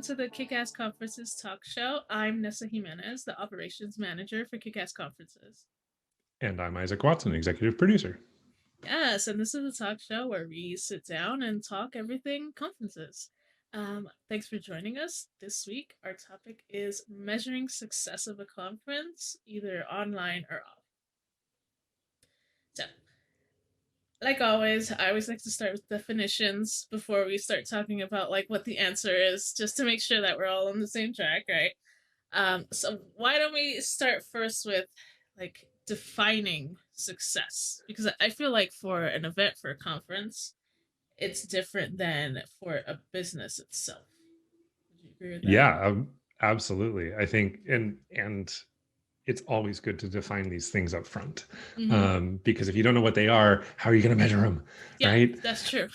welcome to the Kickass Conferences talk show. I'm Nessa Jimenez, the operations manager for Kickass Conferences. And I'm Isaac Watson, executive producer. Yes, and this is a talk show where we sit down and talk everything conferences. Thanks for joining us this week. Our topic is measuring success of a conference, either online or off. So, like always, I always like to start with definitions before we start talking about like what the answer is, just to make sure that we're all on the same track, right? So why don't we start first with like defining success? Because I feel like for an event, for a conference, it's different than for a business itself. Would you agree with that? Yeah, absolutely. I think, and it's always good to define these things up front, Mm-hmm. because if you don't know what they are, how are you going to measure them, Yeah, right? that's true.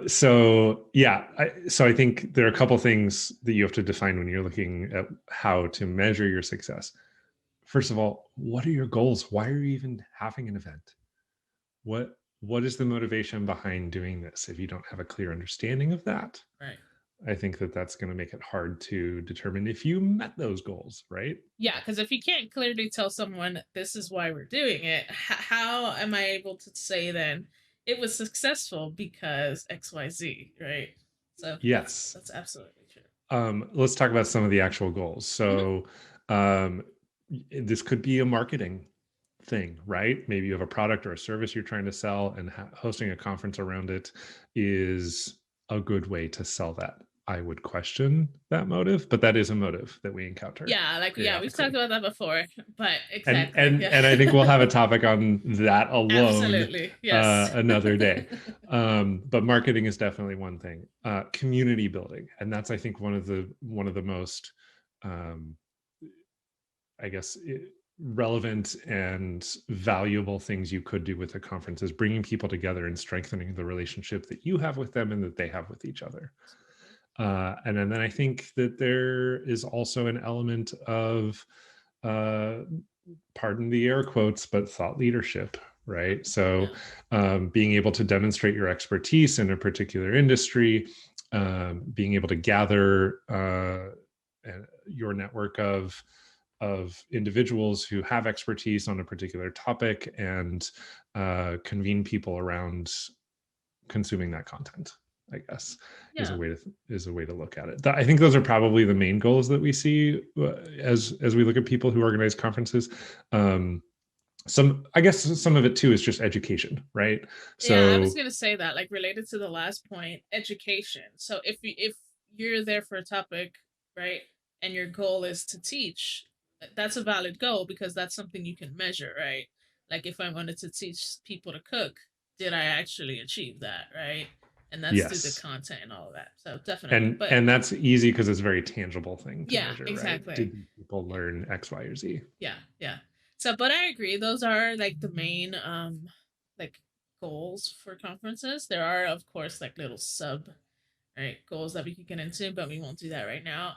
So yeah, so I think there are a couple things that you have to define when you're looking at how to measure your success. First of all, what are your goals? Why are you even having an event? What is the motivation behind doing this? If you don't have a clear understanding of that, Right. I think that that's going to make it hard to determine if you met those goals, right? Yeah, because if you can't clearly tell someone this is why we're doing it, how am I able to say then it was successful because XYZ, right? So that's Yes. that's absolutely true. Let's talk about some of the actual goals. Mm-hmm. So, um, this could be a marketing thing, right? Maybe you have a product or a service you're trying to sell, and hosting a conference around it is a good way to sell that. I would question that motive, but that is a motive that we encounter Yeah, like yeah, we've talked periodically. about that before, but and exactly, and yeah. and I think we'll have a topic on that alone Absolutely, yes. another day. But marketing is definitely one thing. Community building, and that's I think one of the most, um, I guess, relevant and valuable things you could do with a conference is bringing people together and strengthening the relationship that you have with them and that they have with each other. And then I think that there is also an element of, uh, pardon the air quotes, but thought leadership, Yeah, right? So yeah, being able to demonstrate your expertise in a particular industry, being able to gather your network of individuals who have expertise on a particular topic and convene people around consuming that content, I guess, is a yeah. way to look at it. I think those are probably the main goals that we see as we look at people who organize conferences. I guess some of it too is just education, right? Yeah, I was So gonna say that, like related to the last point, education. So if you're there for a topic, right, and your goal is to teach, that's a valid goal because that's something you can measure, right? Like if I wanted to teach people to cook, did I actually achieve that, right? And that's through the yes, content and all of that. So definitely, and but and that's easy because it's a very tangible thing to yeah, measure, right? exactly. Did people learn X, Y, or Z? Yeah, yeah. So, but I agree. Those are like the main like goals for conferences. There are of course like little sub right goals that we could get into, but we won't do that right now.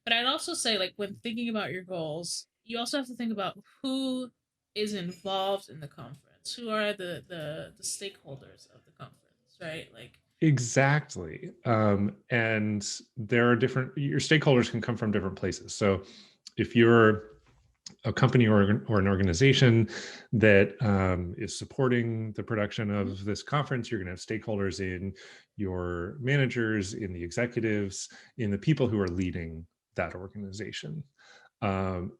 But I'd also say like when thinking about your goals, you also have to think about who is involved in the conference. Who are the stakeholders of the conference, right? Like Exactly. And there are different, your stakeholders can come from different places. So if you're a company or an organization that is supporting the production mhm, of this conference, you're going to have stakeholders in your managers, in the executives, in the people who are leading that organization. Um,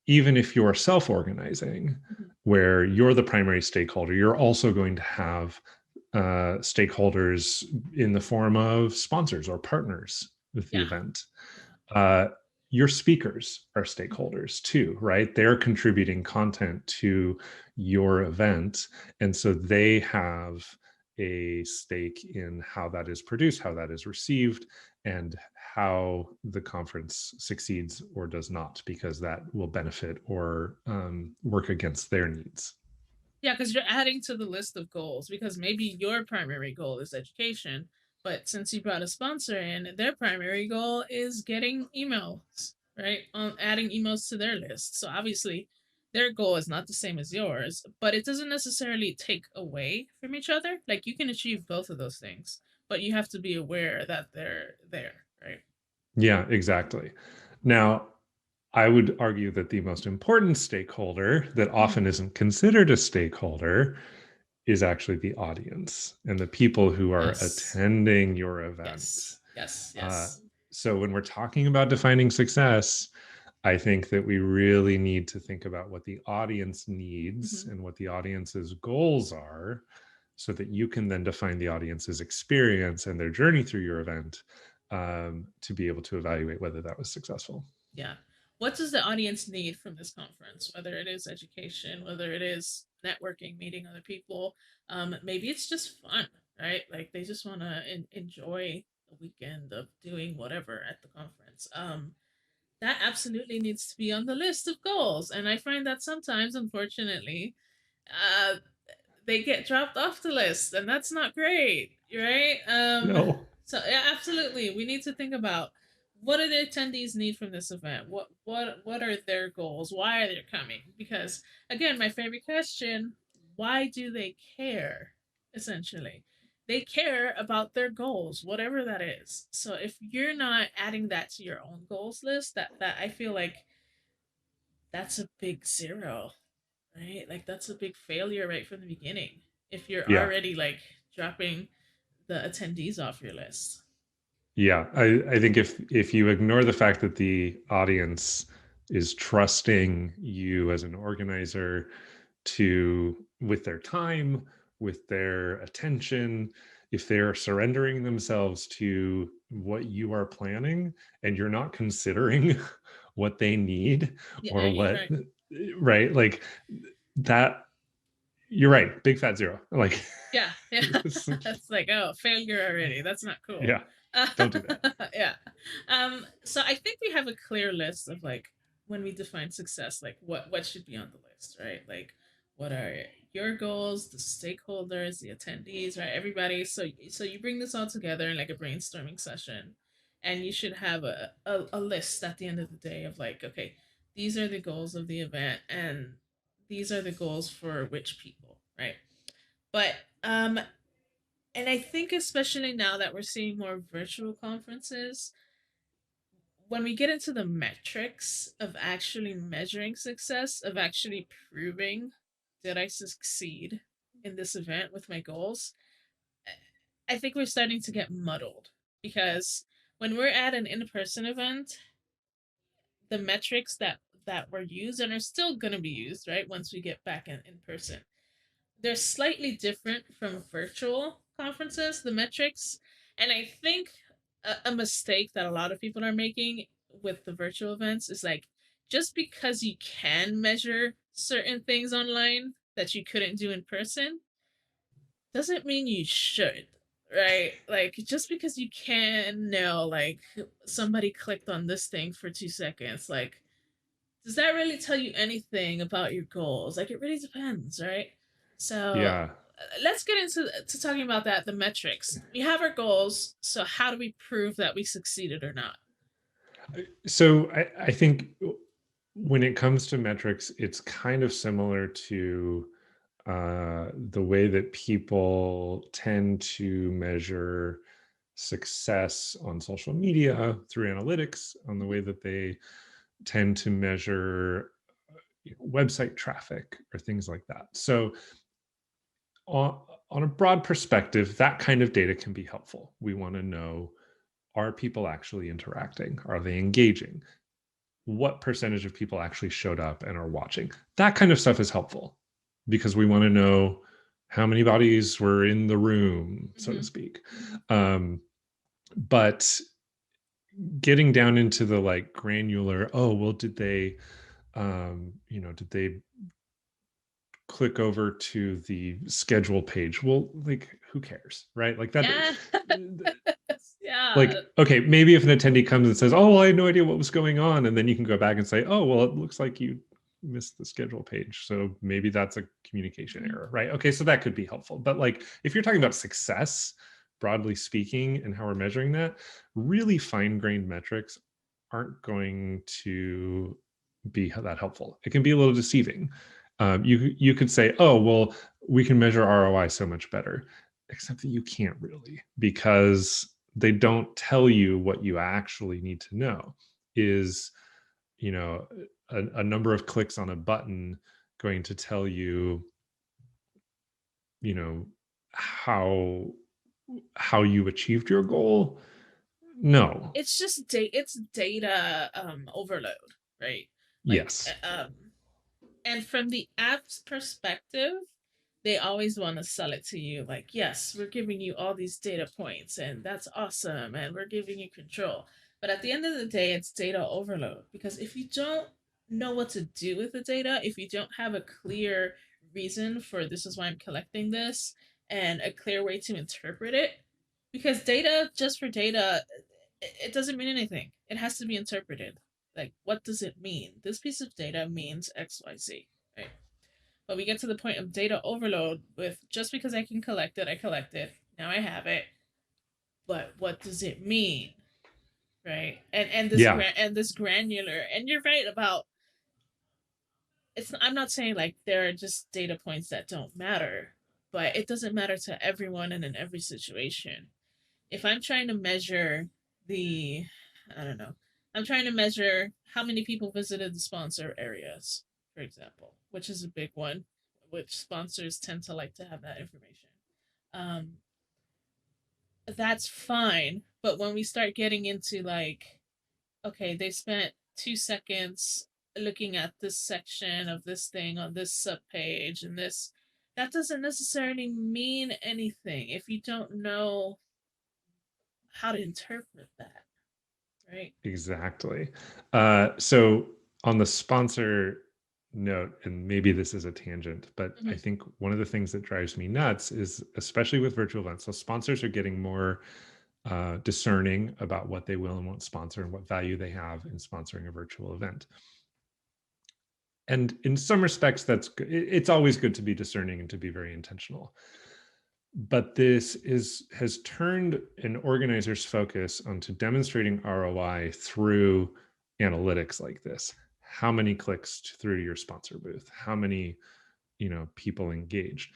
Even if you're self-organizing, mhm. where you're the primary stakeholder, you're also going to have stakeholders in the form of sponsors or partners with the Yeah, event. yeah. Uh, your speakers are Mhm. stakeholders too, right? They're contributing content to your event. And so they have a stake in how that is produced, how that is received, and how the conference succeeds or does not, because that will benefit or work against their needs. Yeah, because you're adding to the list of goals because maybe your primary goal is education, but since you brought a sponsor in, their primary goal is getting emails, right? Adding emails to their list. So obviously, their goal is not the same as yours, but it doesn't necessarily take away from each other. Like you can achieve both of those things, but you have to be aware that they're there, right? Yeah, exactly. Now, I would argue that the most important stakeholder that Mhm. often isn't considered a stakeholder is actually the audience and the people who are Yes. attending your event. Yes. Yes. Uh, Yes. so when we're talking about defining success, I think that we really need to think about what the audience needs Hmm. and what the audience's goals are so that you can then define the audience's experience and their journey through your event, to be able to evaluate whether that was successful. Yeah. What does the audience need from this conference? Whether it is education, whether it is networking, meeting other people, maybe it's just fun, right? Like they just want to enjoy the weekend of doing whatever at the conference. That absolutely needs to be on the list of goals. And I find that sometimes, unfortunately, uh, they get dropped off the list, and that's not great, right? No. So yeah, absolutely, we need to think about what do the attendees need from this event. What are their goals? Why are they coming? Because again, my favorite question: why do they care? Essentially, they care about their goals, whatever that is. So if you're not adding that to your own goals list, that I feel like that's a big zero, right? Like that's a big failure right from the beginning. If you're Yeah. already like dropping the attendees off your list. Yeah, I think if you ignore the fact that the audience is trusting you as an organizer to with their time, with their attention, if they're surrendering themselves to what you are planning and you're not considering what they need Yeah, or you're what, right. right? Like that, you're right, big fat zero. Like Yeah, yeah. That's like, oh, failure already. That's not cool. yeah, don't do that. Yeah. So I think we have a clear list of like when we define success, like what should be on the list, right? Like what are your goals, the stakeholders, the attendees, right? Everybody. So you bring this all together in like a brainstorming session, and you should have a list at the end of the day of like, okay, these are the goals of the event, and these are the goals for which people, right? But um and I think especially now that we're seeing more virtual conferences, when we get into the metrics of actually measuring success, of actually proving did I succeed in this event with my goals, I think we're starting to get muddled because when we're at an in-person event, the metrics that were used and are still going to be used, right, once we get back in person, they're slightly different from virtual conferences, the metrics. And I think a mistake that a lot of people are making with the virtual events is like, just because you can measure certain things online that you couldn't do in person doesn't mean you should, right? Like just because you can know like somebody clicked on this thing for 2 seconds, like does that really tell you anything about your goals? Like it really depends, right? So Yeah. let's get into to talking about that, the metrics. We have our goals, so how do we prove that we succeeded or not? So I think when it comes to metrics, it's kind of similar to the way that people tend to measure success on social media through analytics, on the way that they tend to measure website traffic or things like that. So on, on a broad perspective, that kind of data can be helpful. We want to know, are people actually interacting? Are they engaging? What percentage of people actually showed up and are watching? That kind of stuff is helpful because we want to know how many bodies were in the room, so to Mm-hmm. speak. But getting down into the like granular, oh, well, did they, did they click over to the schedule page? Well, like, who cares, right? Like that. Yeah. Yeah. Like, okay, maybe if an attendee comes and says, oh, well, I had no idea what was going on, and then you can go back and say, oh, well, it looks like you missed the schedule page, so maybe that's a communication Mm-hmm. error, right? Okay, so that could be helpful. But like if you're talking about success, broadly speaking, and how we're measuring that, really fine-grained metrics aren't going to be that helpful. It can be a little deceiving. You could say, oh, well, we can measure ROI so much better, except that you can't really, because they don't tell you what you actually need to know. Is, you know, a number of clicks on a button going to tell you, you know, how you achieved your goal? No. It's just it's data overload, right? Like Yes. and from the app's perspective, they always want to sell it to you like, yes, we're giving you all these data points and that's awesome and we're giving you control. But at the end of the day, it's data overload because if you don't know what to do with the data, if you don't have a clear reason for this is why I'm collecting this and a clear way to interpret it, because data just for data, it doesn't mean anything. It has to be interpreted. Like, what does it mean? This piece of data means XYZ, right? But we get to the point of data overload with just because I can collect it, I collect it. Now I have it. But what does it mean? Right? And this Yeah. this granular, and you're right about it's I'm not saying like there are just data points that don't matter, but it doesn't matter to everyone and in every situation. If I'm trying to measure the, I don't know, I'm trying to measure how many people visited the sponsor areas, for example, which is a big one, which sponsors tend to like to have that information. Um, that's fine, but when we start getting into like, okay, they spent 2 seconds looking at this section of this thing on this subpage and this, that doesn't necessarily mean anything if you don't know how to interpret that, right? Exactly. So on the sponsor note, and maybe this is a tangent, but I Mm-hmm. think one of the things that drives me nuts is, especially with virtual events, so sponsors are getting more discerning about what they will and won't sponsor and what value they have in sponsoring a virtual event. And in some respects, it's always good to be discerning and to be very intentional. But this has turned an organizer's focus onto demonstrating ROI through analytics like this. How many clicks through to your sponsor booth? How many, people engaged?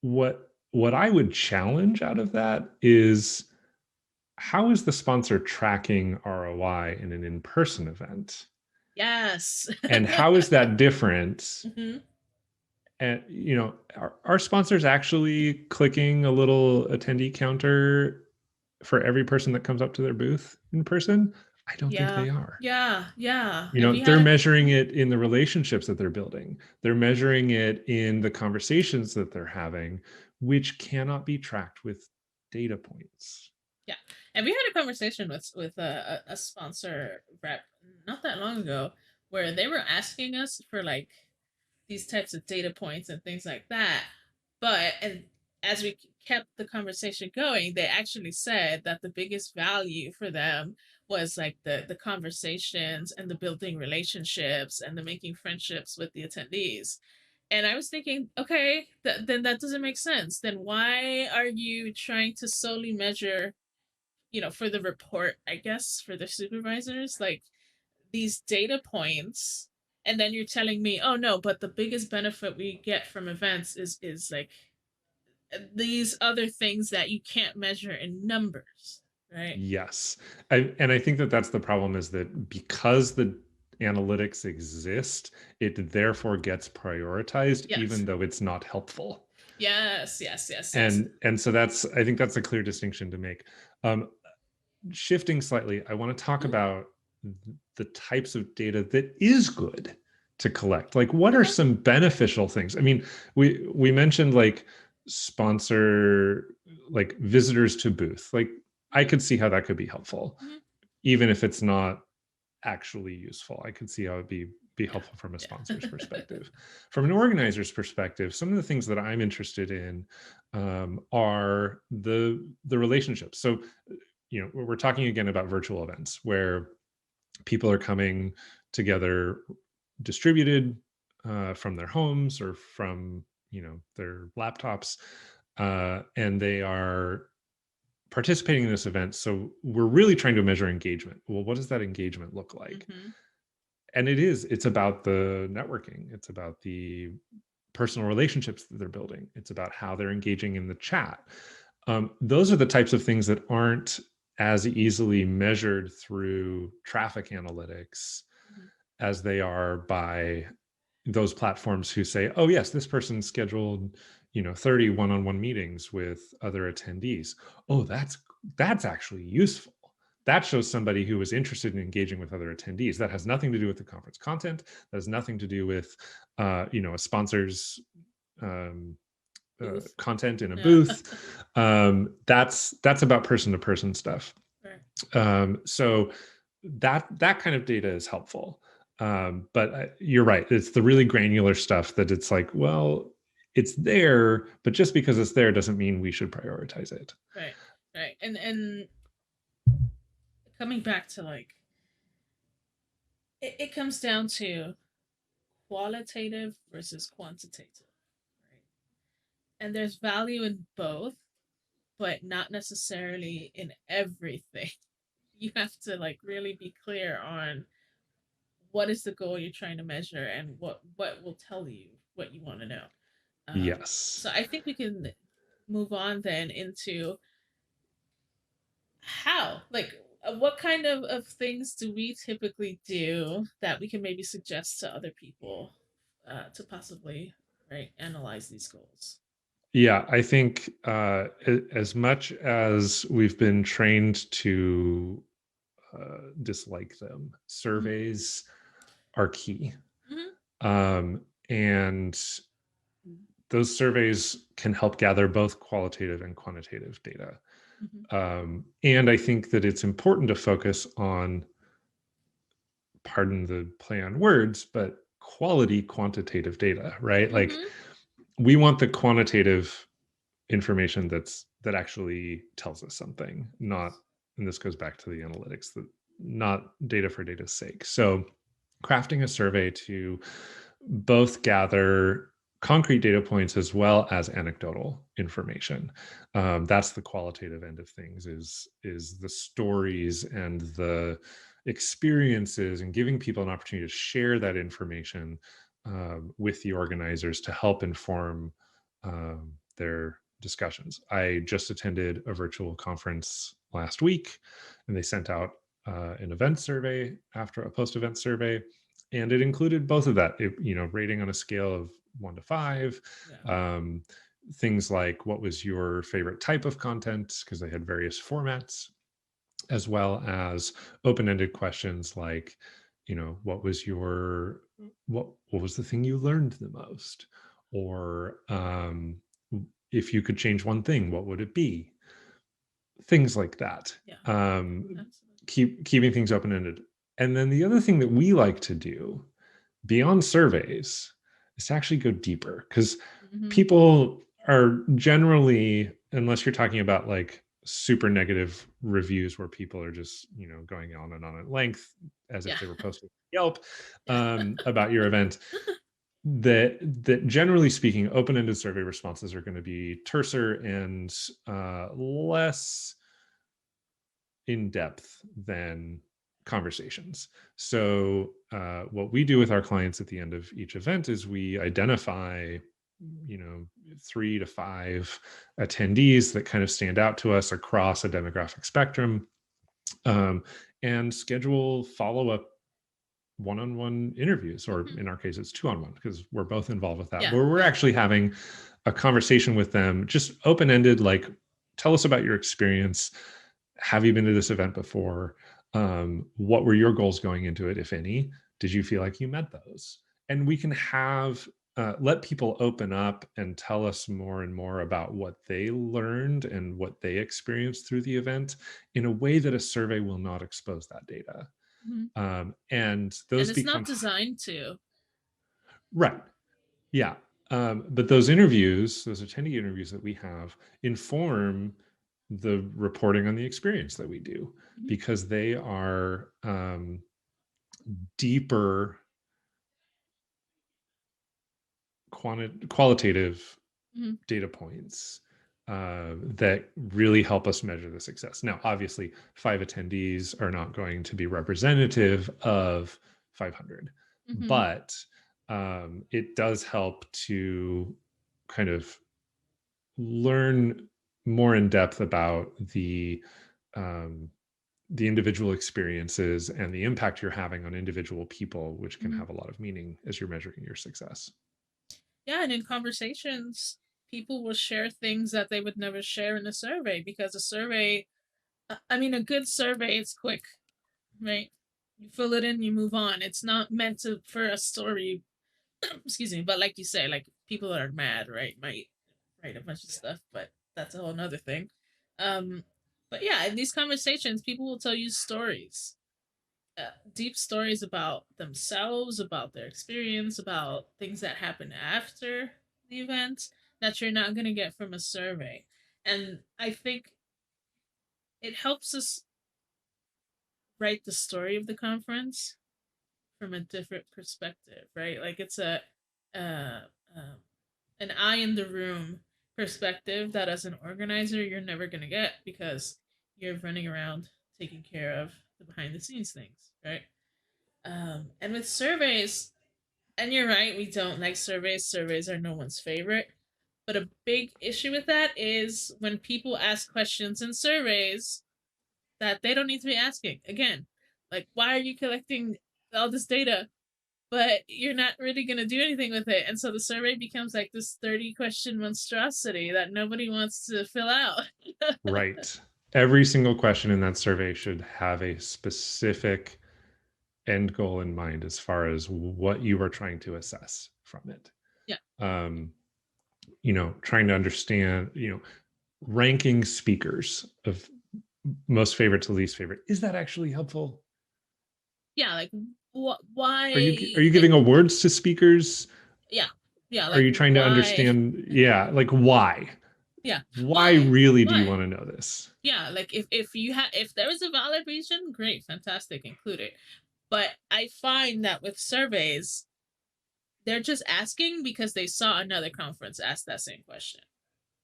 What I would challenge out of that is, how is the sponsor tracking ROI in an in-person event? Yes. And how is that different? Mm-hmm. And are sponsors actually clicking a little attendee counter for every person that comes up to their booth in person? I don't think Yeah. they are. Yeah. Yeah. And we They're had a. measuring Mhm. it in the relationships that they're building. They're measuring it in the conversations that they're having, which cannot be tracked with data points. Yeah, and we had a conversation with a sponsor rep not that long ago where they were asking us for like these types of data points and things like that. But and as we kept the conversation going, they actually said that the biggest value for them was like the conversations and the building relationships and the making friendships with the attendees. And I was thinking, okay, then that doesn't make sense. Then why are you trying to solely measure, for the report, I guess, for the supervisors, like these data points, and then you're telling me, oh no, but the biggest benefit we get from events is like these other things that you can't measure in numbers, right? Yes. And I think that that's the problem, is that because the analytics exist, it therefore gets prioritized, Yes. even though it's not helpful. Yes, yes, yes, yes. And so I think that's a clear distinction to make. Um, Shifting slightly, I want to talk Mhm. about the types of data that is good to collect. Like, what are Okay. some beneficial things? I mean, we mentioned like sponsor, like visitors to booth. Like, I Mm-hmm. could see how that could be helpful, Mm-hmm. even if it's not actually useful. I could see how it'd be Yeah. helpful from a sponsor's Yeah. perspective. From an organizer's perspective, some of the things that I'm interested in are the relationships. So, we're talking again about virtual events where people are coming together distributed from their homes or from their laptops, and they are participating in this event. So we're really trying to measure engagement. Well, what does that engagement look like? Mm-hmm. And it's about the networking, it's about the personal relationships that they're building, it's about how they're engaging in the chat. Those are the types of things that aren't as easily measured through traffic analytics Mhm. as they are by those platforms who say, oh yes, this person scheduled 30 one-on-one meetings with other attendees. Oh, that's actually useful. That shows somebody who was interested in engaging with other attendees. That has nothing to do with the conference content. That has nothing to do with a sponsor's um, Booth. content in a Yeah. booth. That's about person to person stuff. Right. So that kind of data is helpful. But you're right. It's the really granular stuff that it's like, well, it's there, but just because it's there doesn't mean we should prioritize it. Right. Right. And coming back to like it comes down to qualitative versus quantitative. Right. And there's value in both, but not necessarily in everything. You have to like really be clear on what is the goal you're trying to measure and what will tell you what you want to know. So Yes. I think we can move on then into how like what kind of things do we typically do that we can maybe suggest to other people to possibly right analyze these goals. Yeah, I think as much as we've been trained to dislike them, Mm-hmm. surveys are key. Mm-hmm. And those surveys can help gather both qualitative and quantitative data. Mm-hmm. And I think that it's important to focus on, pardon the play on words, but quality quantitative data, right? Like Mm-hmm. we want the quantitative information that actually tells us something, not, Yes. and this goes back to the analytics, that not data for data's sake. So crafting a survey to both gather concrete data points as well as anecdotal information. That's the qualitative end of things, is the stories and the experiences, and giving people an opportunity to share that information with the organizers to help inform their discussions. I just attended a virtual conference last week, and they sent out an event survey after a post-event survey, and it included both of that. Rating on a scale of 1 to 5. Yeah. Um, Things like, what was your favorite type of content, because they had various formats, as well as open-ended questions like, what was what was the thing you learned the most, or if you could change one thing, what would it be? Things like that. Yeah. um, Absolutely. keeping things open-ended. And then the other thing that we like to do beyond surveys is to actually go deeper, because Mm-hmm. people are generally, unless you're talking about like super negative reviews where people are just going on and on at length as if Yeah. they were posting Yelp Yeah. about your event, that generally speaking, open-ended survey responses are going to be terser and less in depth than conversations. So, what we do with our clients at the end of each event is we identify, 3 to 5 attendees that kind of stand out to us across a demographic spectrum, um, and schedule follow-up one-on-one interviews, or Mm-hmm. in our case, it's two-on-one because we're both involved with that, Yeah. where we're Yeah. actually having a conversation with them, just open-ended, like, tell us about your experience. Have you been to this event before? What were your goals going into it, if any? Did you feel like you met those? And we can have let people open up and tell us more and more about what they learned and what they experienced through the event, in a way that a survey will not expose that data. Mm-hmm. And And those it's not become designed to. right. Yeah. But those interviews, those attendee interviews that we have, inform the reporting on the experience that we do, Mm-hmm. because they are deeper qualitative Mm-hmm. data points that really help us measure the success. Now, obviously, 5 attendees are not going to be representative of 500, Mm-hmm. but it does help to kind of learn more in depth about um, the individual experiences and the impact you're having on individual people, which can Mhm. have a lot of meaning as you're measuring your success. Yeah, and in conversations, people will share things that they would never share in a survey because a survey, I mean, a good survey is quick, right? You fill it in, you move on. It's not meant to for a story, excuse me, but like you say, like people that are mad, right, might write a bunch of stuff, but that's a whole nother thing. Um, but yeah, in these conversations, people will tell you stories, deep stories about themselves, about their experience, about things that happened after the event that you're not going to get from a survey. And I think it helps us write the story of the conference from a different perspective, right? Like it's uh, um, an eye in the room perspective that as an organizer you're never going to get because you're running around taking care of the behind the scenes things, right? And with surveys, and you're right, we don't like surveys. Surveys are no one's favorite. But a big issue with that is when people ask questions in surveys that they don't need to be asking. Again, like, why are you collecting all this data, but you're not really going to do anything with it? And so the survey becomes like this 30 question monstrosity that nobody wants to fill out. Right. Every single question in that survey should have a specific end goal in mind as far as what you are trying to assess from it. Yeah. Um, trying to understand, ranking speakers of most favorite to least favorite. Is that actually helpful? Yeah. Like, Are you like, giving awards to speakers? yeah. Yeah. Are Like, you trying to why? understand? Yeah, like why? Yeah. Why Why? really do you Why? want to know this? Yeah, like if there is a valid reason, great, fantastic, include it. But I find that with surveys, they're just asking because they saw another conference ask that same question.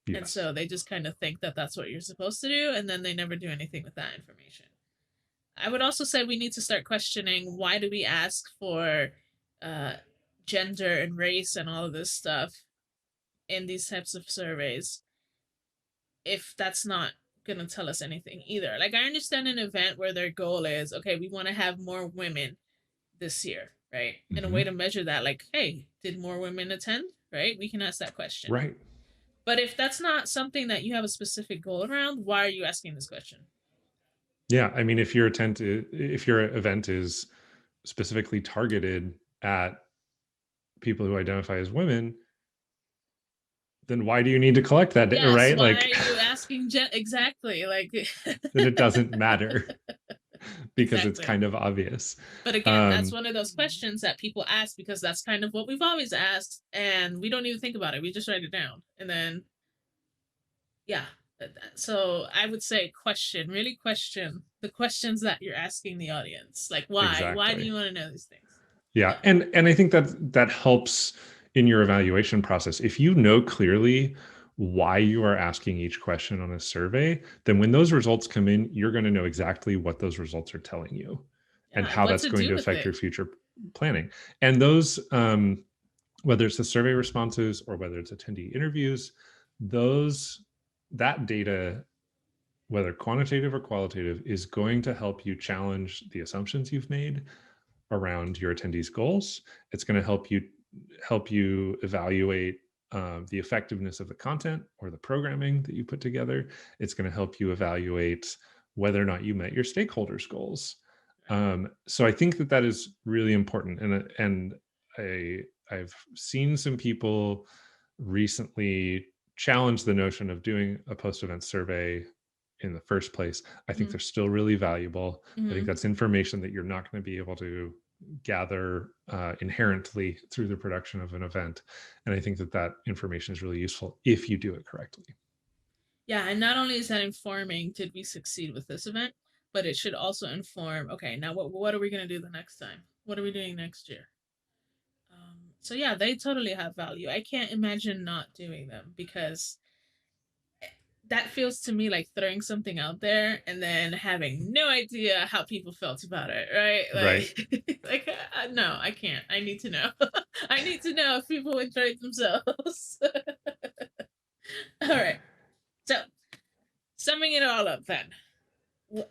And Yes. so they just kind of think that that's what you're supposed to do, and then they never do anything with that information. I would also say we need to start questioning why do we ask for uh, gender and race and all of this stuff in these types of surveys if that's not going to tell us anything either. Like, I understand an event where their goal is, okay, we want to have more women this year, right? And a way Mm-hmm. to measure that, like, hey, did more women attend, right? We can ask that question. Right. But if that's not something that you have a specific goal around, why are you asking this question? Yeah. I mean, if your event is specifically targeted at people who identify as women, then why do you need to collect that data, Yes, right? why are Like, you asking exactly? Like, then it doesn't matter because it's exactly. kind of obvious. But again, that's Um, one of those questions that people ask because that's kind of what we've always asked, and we don't even think about it. We just write it down, and then yeah. So I would say really question the questions that you're asking the audience. Like, why? Why do exactly. you want to know these things? Yeah, Yeah. and I think that helps in your evaluation process. If you know clearly why you are asking each question on a survey, then when those results come in, you're going to know exactly what those results are telling you and Yeah. And how what that's to going do to with affect it. your future planning. And those, whether it's the survey responses or whether it's attendee interviews, those that data, whether quantitative or qualitative, is going to help you challenge the assumptions you've made around your attendees' goals. It's going to help you evaluate the effectiveness of the content or the programming that you put together. It's going to help you evaluate whether or not you met your stakeholders' goals. Right. So I think that is really important, and I've seen some people recently challenge the notion of doing a post-event survey in the first place. I think Mm-hmm. they're still really valuable. I think Mm-hmm. that's information that you're not going to be able to gather inherently through the production of an event. And I think that information is really useful if you do it correctly. Yeah. And not only is that informing, did we succeed with this event, but it should also inform, okay, now what are we going to do the next time? What are we doing next year? So yeah, they totally have value. I can't imagine not doing them because that feels to me like throwing something out there and then having no idea how people felt about it, right? Right. Like no, I can't. I need to know. I need to know if people enjoyed themselves. All right. So summing it all up, then,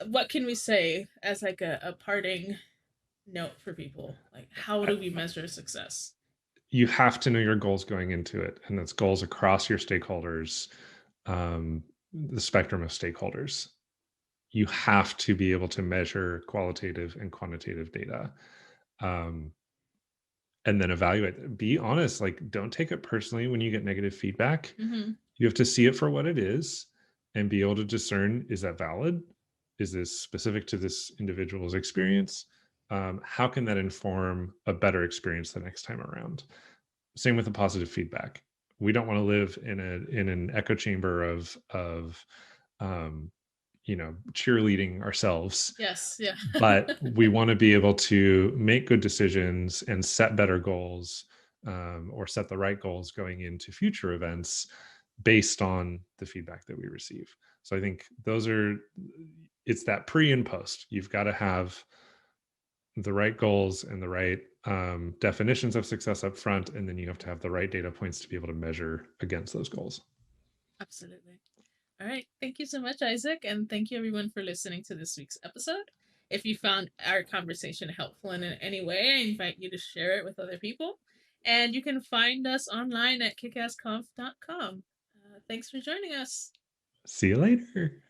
what can we say as like a parting note for people? Like, how do we measure success? You have to know your goals going into it, and that's goals across your stakeholders, the spectrum of stakeholders. You have to be able to measure qualitative and quantitative data, um, and then evaluate. Be honest, like don't take it personally when you get negative feedback. Mm-hmm. You have to see it for what it is and be able to discern, is that valid? Is this specific to this individual's experience? How can that inform a better experience the next time around? Same with the positive feedback. We don't want to live in an echo chamber of um, cheerleading ourselves, Yes. Yeah. but we want to be able to make good decisions and set better goals, or set the right goals going into future events based on the feedback that we receive. So I think it's that pre and post. You've got to have the right goals and the right definitions of success up front, and then you have to have the right data points to be able to measure against those goals. Absolutely. All right. Thank you so much, Isaac. And thank you, everyone, for listening to this week's episode. If you found our conversation helpful in any way, I invite you to share it with other people. And you can find us online at kickassconf.com. Thanks for joining us. See you later.